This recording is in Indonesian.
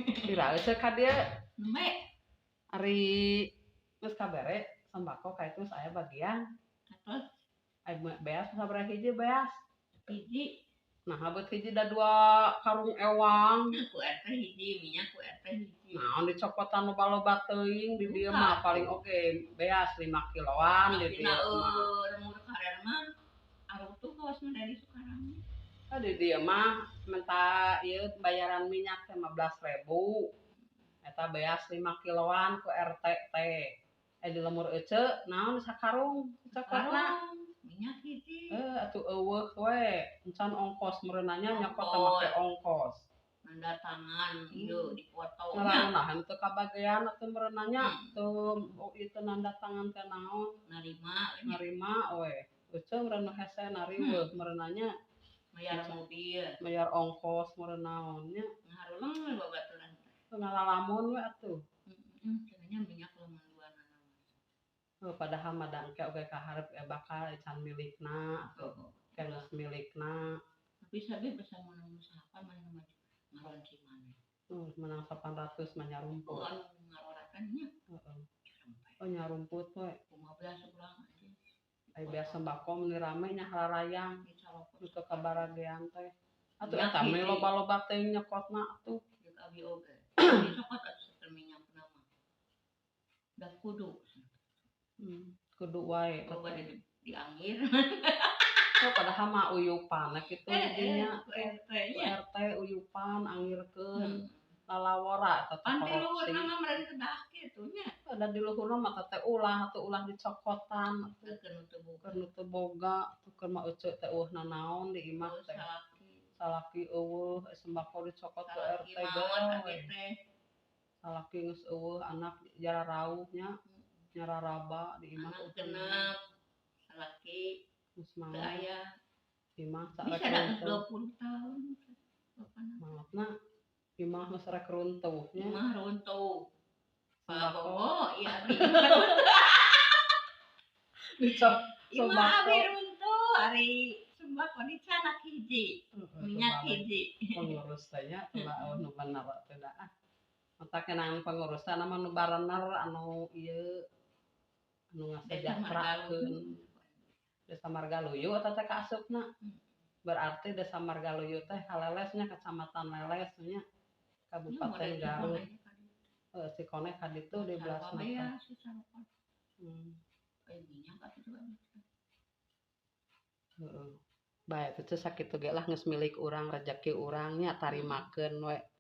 Pira eueuh ka dieu Nembe ari geus kabere sembako ka itu aya bagian. terus Ai beas sabaraha hiji beas. hiji Nah, habet hiji da 2 karung ewang. ku RT hiji minyak ku RT hiji. Naon dicopotan loba-loba teuing di dieu mah paling oge beas 5 kiloan di dieu mah. Remur karer mah aruh tuh kawas dari sekarang. Di dieu mah menta ieu bayaran minyak 15.000. Eta beas 5 kiloan ku RT teh. Di lemur ece naon sakarung cokotna Minyak hiji. Atuh eueuh we encan ongkos meureunanya nyokot teh make ongkos. Nanda tangan ieu dipoto nya. Nahan teu kabagean atuh meureunanya teu itu nanda tangan teh naon narima we. Ece meureun hese nariweuh meureunanya bayar mobil, bayar ongkos meureun naon nya. Ngaruleung babaturan teh. Ngalamun we atuh. Cenanya minyak lamun duana nama. Padahal madangke oge kaharep bakal can milikna atuh. Geus milikna. Tapi sabe bisa menang usahakan mana maju ngaronci maneh. Menang 800 mah nyarumput. Ngarorakannya. Oh nyarumput we. 15 urang aja. Ai biasa sembako mun rame nya halarayang. Untuk kabaragean teh. Atuh eta mah loba-loba teuing nyokotna atuh. Deuk abi oge. Dicokot atuh saker minyakna mah. Da kudu. Kudu wae. Loba dianggir. Padahal mah uyupan kitu dinya. RT uyupan anggirkeun. Lalawara eta teh korupsi. Ante luhurna mah meureun kedah kitu nya. Da di luhurna mah teh ulah dicokotan atuh. Keur nu teu boga tukeun mah ece teh eueuh nanaon di imah teh. Salaki eueuh sembako dicokot ke RT bae. Salaki geus eueuh anak jara rauh nya. Nyararaba di imah anak genep salaki geus teu aya imah bisa sarek 20 tahun. Maafna imah geus rek runtuh nya. Imah runtuh. Sembako iya abi. Imah abi runtuh ari sembako dicanak hiji. Minyak hiji. Pengurus teh nya teu nu bener teh da. Mata kenang pengurus teh mah nu barener anu ieu anu ngasejahterakeun. Desa Margaluyu eta teh kaasupna. Berarti Desa Margaluyu teh halelesnya Kecamatan Leles nya. Kabupaten Garut. Si Konek ka ditu di belasna. Bae teh sakitu ge lah geus milik urang rezeki urang nya tarimakeun we.